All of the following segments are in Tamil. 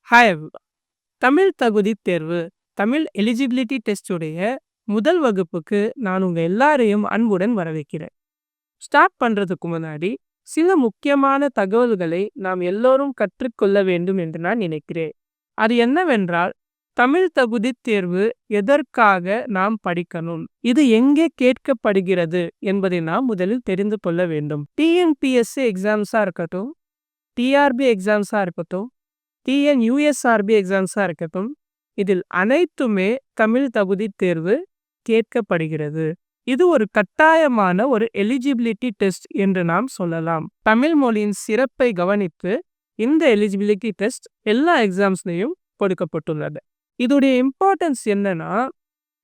Hi everyone. தமிழ் தகுதி தேர்வு தமிழ் எலிஜிபிலிட்டி டெஸ்ட் உடைய முதல் வகுப்புக்கு நான் உங்க எல்லாரையும் அன்புடன் வரவேற்கிறேன். ஸ்டார்ட் பண்றதுக்கு முன்னாடி சில முக்கியமான தகவல்களை நாம் எல்லோரும் கற்றுக்கொள்ள வேண்டும் என்று நான் நினைக்கிறேன். அது என்னவென்றால், தமிழ் தகுதி தேர்வு எதற்காக நாம் படிக்கணும், இது எங்கே கேட்கப்படுகிறது என்பதை நாம் முதலில் தெரிந்து கொள்ள வேண்டும். டிஎன்பிஎஸ்சி எக்ஸாம்ஸா இருக்கட்டும், டிஆர்பி எக்ஸாம்ஸா இருக்கட்டும், டிஎன்யூஎஸ்ஆர்பி எக்ஸாம்ஸா இருக்கட்டும், இதில் அனைத்துமே தமிழ் தகுதி தேர்வு கேட்கப்படுகிறது. இது ஒரு கட்டாயமான ஒரு எலிஜிபிலிட்டி டெஸ்ட் என்று நாம் சொல்லலாம். தமிழ் மொழியின் சிறப்பை கவனித்து இந்த எலிஜிபிலிட்டி டெஸ்ட் எல்லா எக்ஸாம்ஸ்லையும் கொடுக்கப்பட்டுள்ளது. இதோடைய இம்பார்ட்டன்ஸ் என்னன்னா,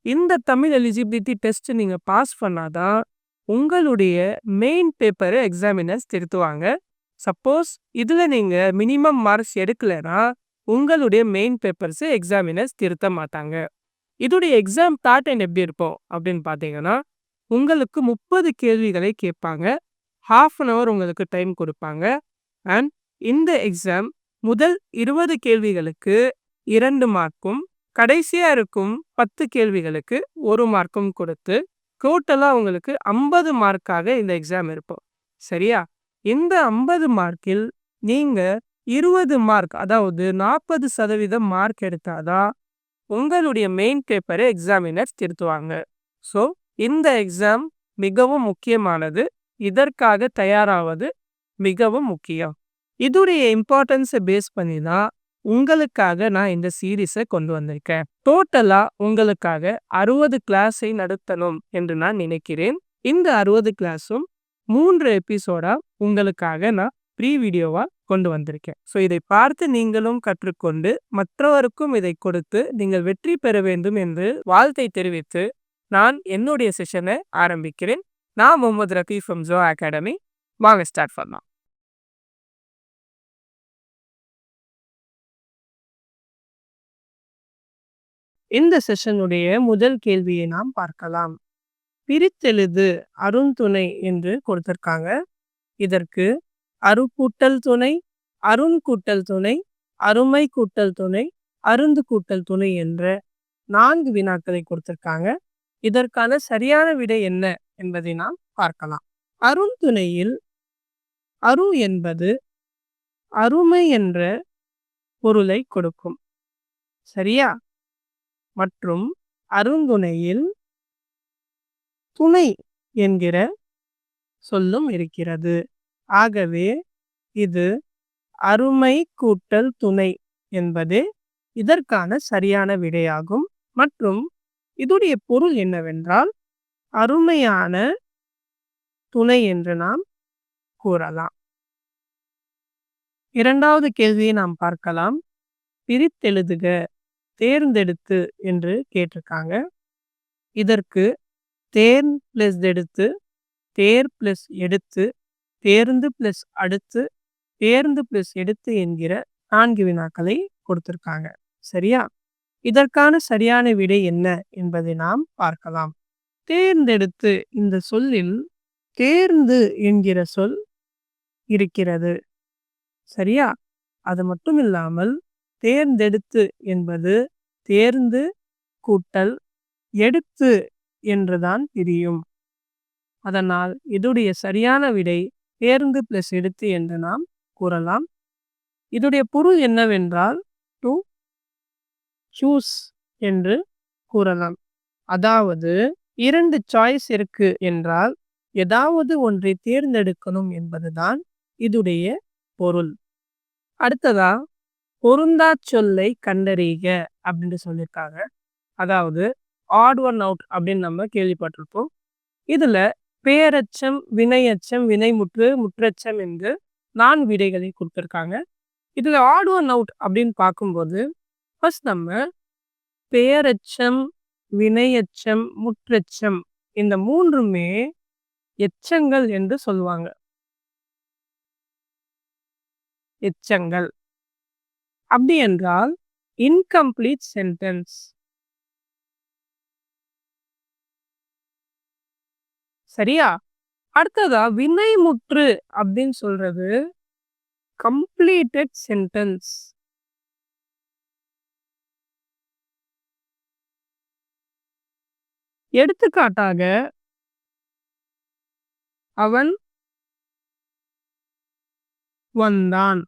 இந்த தமிழ் எலிஜிபிலிட்டி டெஸ்ட் நீங்க பாஸ் பண்ணாதான் உங்களுடைய மெயின் பேப்பரை எக்ஸாமினர்ஸ் திருத்துவாங்க. சப்போஸ் இதுல நீங்க மினிமம் மார்க்ஸ் எடுக்கலைன்னா உங்களுடைய மெயின் பேப்பர்ஸ் எக்ஸாமினர்ஸ் திருத்த மாட்டாங்க. இதோடைய எக்ஸாம் பேட்டர்ன் எப்படி இருக்கும் அப்படின்னு பார்த்தீங்கன்னா, உங்களுக்கு 30 கேள்விகளை கேட்பாங்க. ½ அன் ஹவர் உங்களுக்கு டைம் கொடுப்பாங்க. அண்ட் இந்த எக்ஸாம் முதல் 20 கேள்விகளுக்கு 2 மார்க்கும், கடைசியா இருக்கும் 10 கேள்விகளுக்கு 1 மார்க்கும் கொடுத்து டோட்டலா உங்களுக்கு 50 மார்க்காக இந்த எக்ஸாம் இருக்கும். சரியா? இந்த 50 மார்க்கில் நீங்க 20 மார்க், அதாவது 40% மார்க் எடுத்தாதான் உங்களுடைய மெயின் பேப்பரை எக்ஸாமினர்ஸ் திருத்துவாங்க. ஸோ இந்த எக்ஸாம் மிகவும் முக்கியமானது. இதற்காக தயாராவது மிகவும் முக்கியம். இதுடைய இம்பார்ட்டன்ஸை பேஸ் பண்ணி தான் உங்களுக்காக நான் இந்த சீரீஸை கொண்டு வந்திருக்கேன். டோட்டலா உங்களுக்காக 60 கிளாஸை நடத்தணும் என்று நான் நினைக்கிறேன். இந்த 60 கிளாஸும் 3 எபிசோடா உங்களுக்காக நான் ப்ரீ வீடியோவா கொண்டு வந்திருக்கேன். ஸோ இதை பார்த்து நீங்களும் கற்றுக்கொண்டு மற்றவருக்கும் இதை கொடுத்து நீங்கள் வெற்றி பெற வேண்டும் என்று வாழ்த்தை தெரிவித்து நான் என்னுடைய செஷனை ஆரம்பிக்கிறேன். நான் Mohammed Rafeeq from Jo academy. வாங்க ஸ்டார்ட் பண்ணலாம். இந்த செஷனுடைய முதல் கேள்வியை நாம் பார்க்கலாம். பிரித்தெழுது அருந்துணை என்று கொடுத்திருக்காங்க. இதற்கு அரு கூட்டல் துணை, அருண் கூட்டல் துணை, அருமை கூட்டல் துணை, அருந்து கூட்டல் துணை என்ற 4 வினாக்களை கொடுத்திருக்காங்க. இதற்கான சரியான விடை என்ன என்பதை நாம் பார்க்கலாம். அருந்துணையில் அரு என்பது அருமை என்ற பொருளை கொடுக்கும். சரியா? மற்றும் அருந்துணையில் துணை என்கிற சொல்லும் இருக்கிறது. ஆகவே இது அருமை கூட்டல் துணை என்பது இதற்கான சரியான விடையாகும். மற்றும் இதுடைய பொருள் என்னவென்றால், அருமையான துணை என்று நாம் கூறலாம். இரண்டாவது கேள்வியை நாம் பார்க்கலாம். பிரித்தெழுதுக, தேர்ந்தெடுத்து என்று கேட்டிருக்காங்க. இதற்கு தேர் பிளஸ் எடுத்து, தேர் பிளஸ் எடுத்து, தேர்ந்து பிளஸ் அடுத்து, தேர்ந்து பிளஸ் எடுத்து என்கிற 4 வினாக்களை கொடுத்திருக்காங்க. சரியா? இதற்கான சரியான விடை என்ன என்பதை நாம் பார்க்கலாம். தேர்ந்தெடுத்து இந்த சொல்லில் தேர்ந்து என்கிற சொல் இருக்கிறது. சரியா? அது மட்டும் இல்லாமல் தேர்ந்தெடுத்து என்பது தேர்ந்து கூட்டல் எடுத்து என்றுதான் பிரியும். அதனால் இதுடைய சரியான விடை தேர்ந்து பிளஸ் எடுத்து என்று நாம் கூறலாம். இதுடைய பொருள் என்னவென்றால் டு சூஸ் என்று கூறலாம். அதாவது 2 சாய்ஸ் இருக்கு என்றால் ஏதாவது ஒன்றை தேர்ந்தெடுக்கணும் என்பதுதான் இதுடைய பொருள். அடுத்ததா பொருந்தா சொல்லை கண்டறிக அப்படின்னு சொல்லியிருக்காங்க. அதாவது ஆட் ஒன் அவுட் அப்படின்னு நம்ம கேள்விப்பட்டிருப்போம். இதுல பேரச்சம், வினையச்சம், வினைமுற்று, முற்றச்சம் என்று 4 விடைகளை கொடுத்திருக்காங்க. இதுல ஆட் ஒன் அவுட் அப்படின்னு பார்க்கும்போது ஃபர்ஸ்ட் நம்ம பேரச்சம், வினையச்சம், முற்றச்சம் இந்த 3மே எச்சங்கள் என்று சொல்லுவாங்க. எச்சங்கள். அப்படி என்றால் இன்கம்ப்ளீட் சென்டென்ஸ். சரியா? அடுத்ததா வினைமுற்று அப்படின்னு சொல்றது கம்ப்ளீட்டட் சென்டென்ஸ். எடுத்துக்காட்டாக அவன் வந்தான்.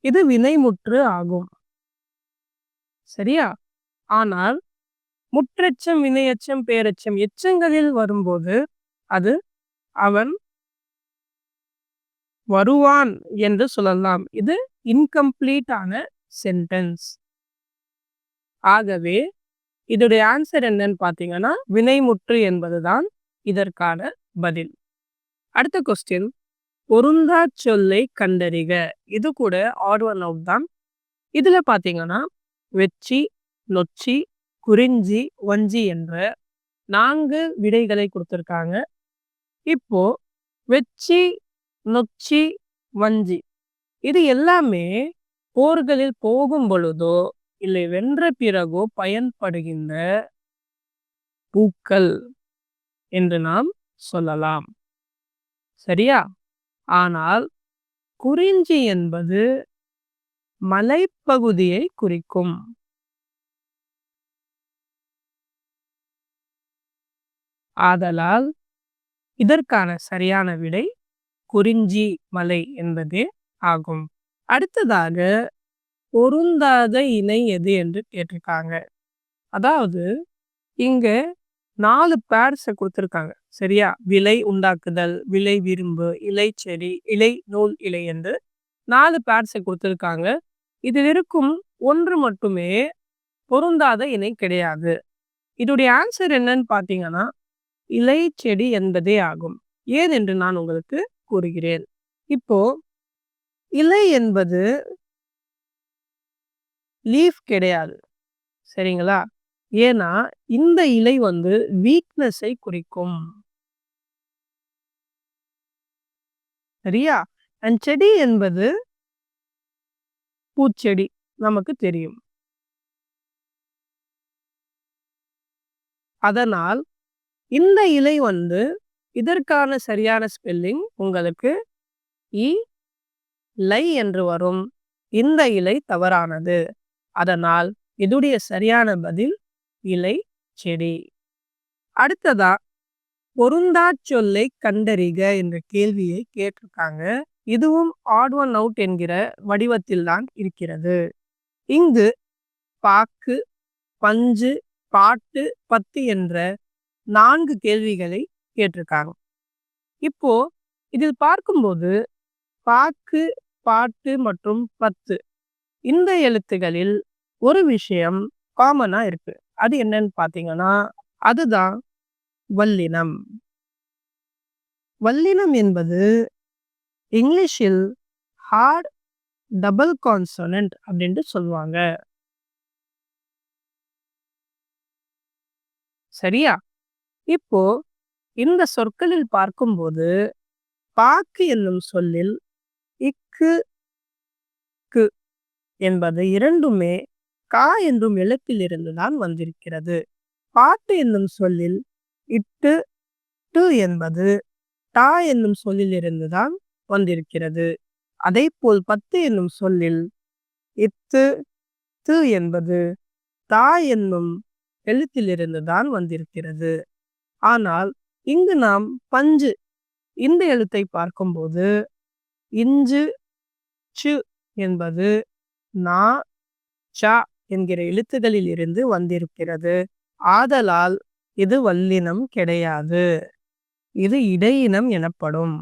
இது வினைமுற்று ஆகும். சரியா? ஆனால் முற்றெச்சம், வினையெச்சம், பேரெச்சம் எச்சங்களில் வரும்போது அது அவன் வருவான் என்று சொல்லலாம். இது இன்கம்ப்ளீட் ஆன சென்டென்ஸ். ஆகவே இதோடைய ஆன்சர் என்னன்னு பார்த்தீங்கன்னா வினைமுற்று என்பதுதான் இதற்கான பதில். அடுத்த கொஸ்டின், பொருந்தா சொல்லை கண்டறிக. இது கூட ஆட் ஒன் அவுட் தான். இதுல பார்த்தீங்கன்னா வெச்சி, நொச்சி, குறிஞ்சி, வஞ்சி என்ற 4 விடைகளை கொடுத்திருக்காங்க. இப்போ வெச்சி, நொச்சி, வஞ்சி இது எல்லாமே போர்களில் போகும் பொழுதோ இல்லை வென்ற பிறகோ பயன்படுகின்ற பூக்கள் என்று நாம் சொல்லலாம். சரியா? ஆனால் குறிஞ்சி என்பது மலைப்பகுதியை குறிக்கும். ஆதலால் இதற்கான சரியான விடை குறிஞ்சி மலை என்பதே ஆகும். அடுத்ததாக பொருந்தாத இணை எது என்று கேட்டிருக்காங்க. அதாவது இங்க 4 பேர்ஸை கொடுத்திருக்காங்க. சரியா? விலை உண்டாக்குதல், விலை விரும்பு, இலை செடி, இலை நூல் இலை என்று 4 பேர்ஸை கொடுத்திருக்காங்க. இதில் இருக்கும் ஒன்று மட்டுமே பொருந்தாத இணை கிடையாது. இதோடைய ஆன்சர் என்னன்னு பார்த்தீங்கன்னா இலை செடி என்பதே ஆகும். ஏன் என்று நான் உங்களுக்கு கூறுகிறேன். இப்போ இலை என்பது லீஃப் கிடையாது. சரிங்களா? ஏன்னா இந்த இலை வீக்னஸை குறிக்கும். சரியா? அண்ட் செடி என்பது பூச்செடி நமக்கு தெரியும். அதனால் இந்த இலை இதற்கான சரியான ஸ்பெல்லிங் உங்களுக்கு லை என்று வரும். இந்த இலை தவறானது. அதனால் இதுடைய சரியான பதில் இலை செடி. அடுத்ததா பொருந்தா சொல்லை கண்டறிக என்ற கேள்வியை கேட்டிருக்காங்க. இதுவும் ஆட் ஒன் அவுட் என்கிற வடிவத்தில் தான் இருக்கிறது. இங்கு பாக்கு, பஞ்சு, பாட்டு, பத்து என்ற 4 கேள்விகளை கேட்டிருக்காங்க. இப்போ இதில் பார்க்கும்போது பாக்கு, பாட்டு மற்றும் பத்து இந்த எழுத்துகளில் ஒரு விஷயம் காமனா இருக்கு. அது என்னன்னு பார்த்தீங்கன்னா அதுதான் வல்லினம். வல்லினம் என்பது இங்கிலீஷில் ஹார்ட் டபுள் கான்சனன்ட் அப்படின்ட்டு சொல்லுவாங்க. சரியா? இப்போ இந்த சொற்களில் பார்க்கும்போது பாக்கு என்னும் சொல்லில் இக்கு, கு என்பது இரண்டுமே கா என்னும் எழுத்திலிருந்து தான் வந்திருக்கிறது. பாட்டு என்னும் சொல்லில் இட்டு, டு என்பது டா என்னும் சொல்லிலிருந்து தான் வந்திருக்கிறது. அதே போல் பத்து என்னும் சொல்லில் இத்து, து என்பது தா என்னும் எழுத்திலிருந்து தான் வந்திருக்கிறது. ஆனால் இங்கு நாம் பஞ்சு இந்த எழுத்தை பார்க்கும்போது இஞ்சு, சு என்பது நா, சா என்கிற எழுத்துகளில் இருந்து வந்திருக்கிறது. ஆதலால் இது வல்லினம் கிடையாது. இது இடையினம் எனப்படும்.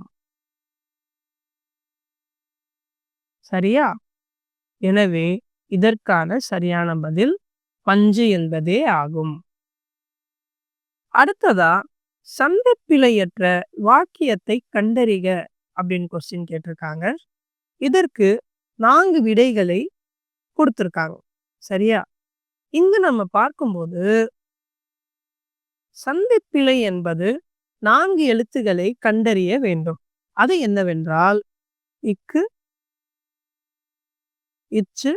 சரியா? எனவே இதற்கான சரியான பதில் பஞ்சு என்பதே ஆகும். அடுத்ததா சந்தப்பிழையற்ற வாக்கியத்தை கண்டறிக அப்படின்னு கொஸ்டின் கேட்டிருக்காங்க. இதற்கு 4 விடைகளை கொடுத்திருக்காங்க. சரியா? இங்கு நம்ம பார்க்கும்போது சந்திப்பிழை என்பது 4 எழுத்துக்களை கண்டறிய வேண்டும். அது என்னவென்றால் இக்கு, இச்சு,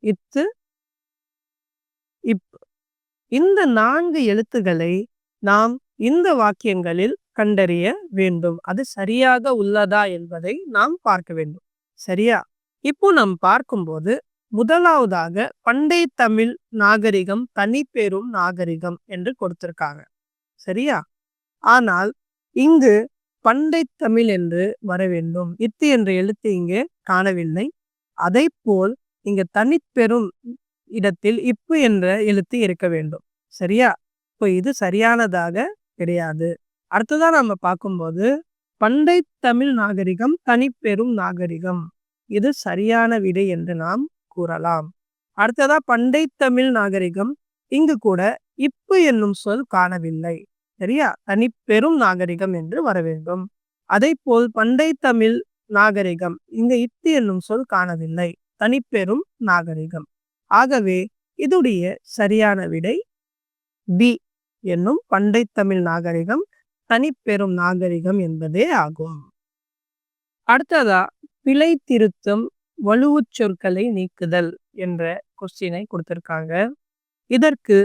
இத்து, இப். இந்த 4 எழுத்துக்களை நாம் இந்த வாக்கியங்களில் கண்டறிய வேண்டும். அது சரியாக உள்ளதா என்பதை நாம் பார்க்க வேண்டும். சரியா? இப்போ நாம் பார்க்கும்போது முதலாவதாக பண்டை தமிழ் நாகரிகம் தனிப்பெரும் நாகரிகம் என்று கொடுத்திருக்காங்க. சரியா? ஆனால் இங்கு பண்டை தமிழ் என்று வர வேண்டும். இத்து என்ற எழுத்து இங்கே காணவில்லை. அதை போல் இங்க தனிப்பெரும் இடத்தில் இப்பு என்ற எழுத்து இருக்க வேண்டும். சரியா? இப்போ இது சரியானதாக கிடையாது. அடுத்ததான் நம்ம பார்க்கும்போது பண்டை தமிழ் நாகரிகம் தனிப்பெரும் நாகரிகம், இது சரியான விடை என்று நாம் கூறலாம். அடுத்ததா பண்டை தமிழ் நாகரிகம், இங்கு கூட இப்பு என்னும் சொல் காணவில்லை. சரியா? தனிப்பெரும் நாகரிகம் என்று வர வேண்டும். அதை போல் பண்டை தமிழ் நாகரிகம், இங்க இத்து என்னும் சொல் காணவில்லை. தனிப்பெரும் நாகரிகம். ஆகவே இதுடைய சரியான விடை பி என்னும் பண்டை தமிழ் நாகரிகம் தனிப்பெரும் நாகரிகம் என்பதே ஆகும். அடுத்ததா பிழை திருத்தம் வலுவுச் சொற்களை நீக்குதல் என்ற கொஸ்டினை கொடுத்திருக்காங்க. இதற்கு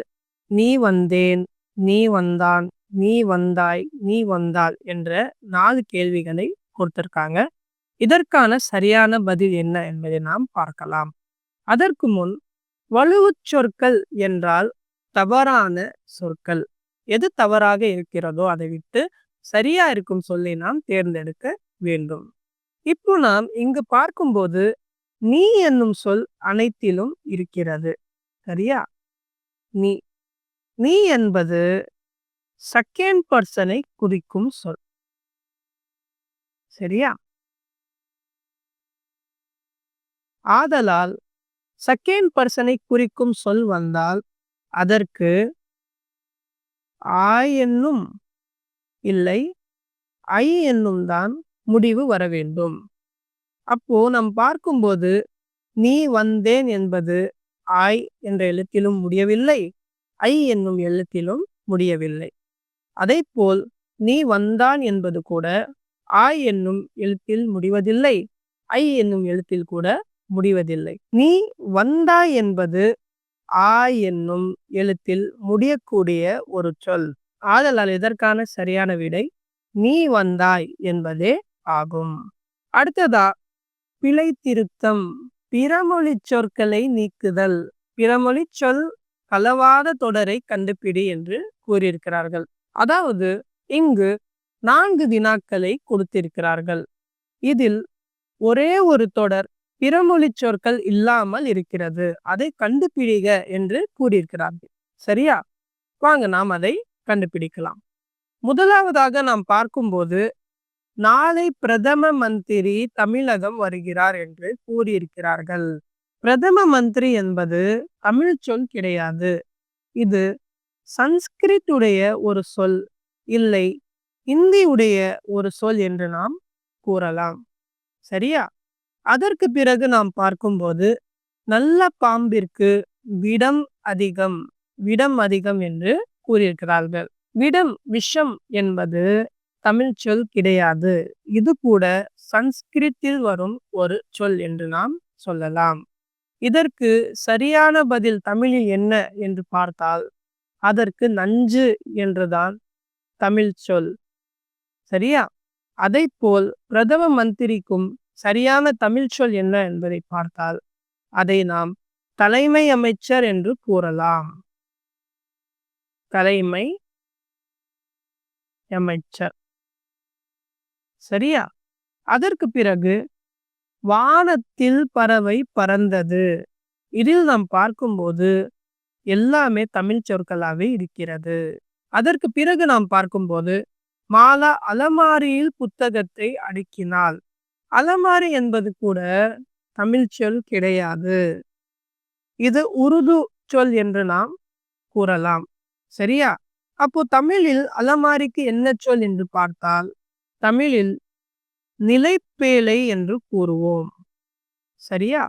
நீ வந்தேன், நீ வந்தான், நீ வந்தாய், நீ வந்தாள் என்ற 4 கேள்விகளை கொடுத்திருக்காங்க. இதற்கான சரியான பதில் என்ன என்பதை நாம் பார்க்கலாம். அதற்கு முன் வலுவுச் சொற்கள் என்றால் தவறான சொற்கள். எது தவறாக இருக்கிறதோ அதை விட்டு சரியா இருக்கும் சொல்லை நாம் தேர்ந்தெடுக்க வேண்டும். இப்போ நாம் இங்கு பார்க்கும்போது நீ என்னும் சொல் அனைத்திலும் இருக்கிறது. சரியா? நீ நீ என்பது செகண்ட் பர்சனை குறிக்கும் சொல். சரியா? ஆதலால் செகண்ட் பர்சனை குறிக்கும் சொல் வந்தால் அதற்கு ஆ என்னும் இல்லை ஐ என்னும் தான் முடிவு வர வேண்டும். அப்போ நாம் பார்க்கும்போது நீ வந்தேன் என்பது ஆய் என்ற எழுத்திலும் முடியவில்லை, ஐ என்னும் எழுத்திலும் முடியவில்லை. அதை போல் நீ வந்தான் என்பது கூட ஆய் என்னும் எழுத்தில் முடிவதில்லை, ஐ என்னும் எழுத்தில் கூட முடிவதில்லை. நீ வந்தாய் என்பது ஆ என்னும் எழுத்தில் முடியக்கூடிய ஒரு சொல். ஆதலால் இதற்கான சரியான விடை நீ வந்தாய் என்பதே ஆகும். அடுத்ததா பிழை திருத்தம் பிறமொழி சொற்களை நீக்குதல். பிறமொழி சொல் கலவாத தொடரை கண்டுபிடி என்று கூறியிருக்கிறார்கள். அதாவது இங்கு 4 வினாக்களை கொடுத்திருக்கிறார்கள். இதில் ஒரே ஒரு தொடர் பிறமொழி சொற்கள் இல்லாமல் இருக்கிறது, அதை கண்டுபிடிக என்று கூறியிருக்கிறார்கள். சரியா? வாங்க நாம் அதை கண்டுபிடிக்கலாம். முதலாவதாக நாம் பார்க்கும்போது நாளை பிரதம மந்திரி தமிழகம் வருகிறார் என்று கூறியிருக்கிறார்கள். பிரதம மந்திரி என்பது தமிழ் சொல் கிடையாது. இது சன்ஸ்கிரிட் உடைய ஒரு சொல், இல்லை இந்தி உடைய ஒரு சொல் என்று நாம் கூறலாம். சரியா? அதற்கு பிறகு நாம் பார்க்கும்போது நல்ல பாம்பிற்கு விடம் அதிகம், விடம் அதிகம் என்று கூறியிருக்கிறார்கள். விடம் விஷம் என்பது தமிழ் சொல் கிடையாது. இது கூட சன்ஸ்கிரித்தில் வரும் ஒரு சொல் என்று நாம் சொல்லலாம். இதற்கு சரியான பதில் தமிழில் என்ன என்று பார்த்தால் அதற்கு நஞ்சு என்றுதான் தமிழ் சொல். சரியா? அதை போல் பிரதம மந்திரிக்கும் சரியான தமிழ் சொல் என்ன என்பதை பார்த்தால் அதை நாம் தலைமை அமைச்சர் என்று கூறலாம். தலைமை அமைச்சர். சரியா? அதற்கு பிறகு வானத்தில் பறவை பறந்தது. இதில் நாம் பார்க்கும்போது எல்லாமே தமிழ் சொற்களாகவே இருக்கிறது. அதற்கு பிறகு நாம் பார்க்கும்போது மாலா அலமாரியில் புத்தகத்தை அடுக்கினாள். அலமாரி என்பது கூட தமிழ் சொல் கிடையாது. இது உருது சொல் என்று நாம் கூறலாம். சரியா? அப்போ தமிழில் அலமாரிக்கு என்ன சொல் என்று பார்த்தால் தமிழில் நிலைப்பேழை என்று கூறுவோம். சரியா?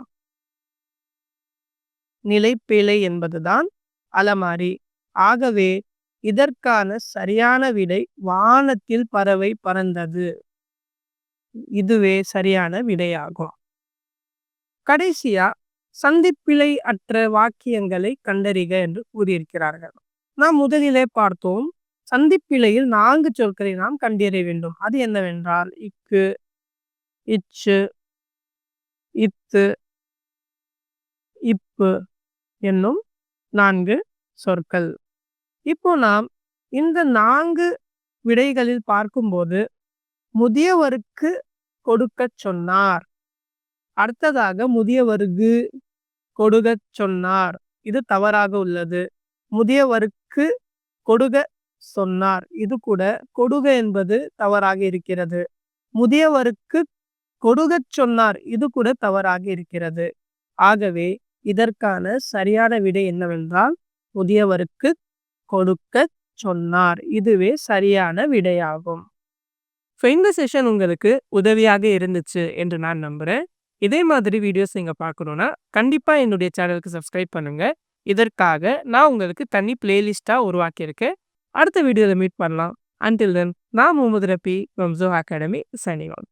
நிலைப்பேழை என்பதுதான் அலமாரி. ஆகவே இதற்கான சரியான விடை வானத்தில் பறவை பறந்தது, இதுவே சரியான விடையாகும். கடைசியா சந்திப்பிழை அற்ற வாக்கியங்களை கண்டறிக என்று கூறியிருக்கிறார்கள். நாம் முதலிலே பார்த்தோம், சந்திப்பிழையில் 4 சொற்களை நாம் கண்டறிய வேண்டும். அது என்னவென்றால் இக்கு, இச்சு, இத்து, இப்பு என்னும் 4 சொற்கள். இப்போ நாம் இந்த 4 விடைகளில் பார்க்கும்போது முதியவருக்கு கொடுக்கச் சொன்னார், அடுத்ததாக முதியவருக்கு கொடுக்கச் சொன்னார், இது தவறாக உள்ளது. முதியவருக்கு கொடுக சொன்னார், இது கூட கொடுக என்பது தவறாக இருக்கிறது. முதியவருக்கு கொடுக்கச் சொன்னார், இது கூட தவறாக இருக்கிறது. ஆகவே இதற்கான சரியான விடை என்னவென்றால் முதியவருக்கு கொடுக்கச் சொன்னார், இதுவே சரியான விடையாகும். இந்த செஷன் உங்களுக்கு உதவியாக இருந்துச்சு என்று நான் நம்புறேன். இதே மாதிரி வீடியோஸ் நீங்க பார்க்கணும்னா கண்டிப்பா என்னுடைய சேனலுக்கு சப்ஸ்கிரைப் பண்ணுங்க. இதற்காக நான் உங்களுக்கு தனி பிளேலிஸ்டா உருவாக்கியிருக்கேன். அடுத்த வீடியோல மீட் பண்ணலாம். Until then, நான் Mohammed Rafi from Zoho Academy signing out.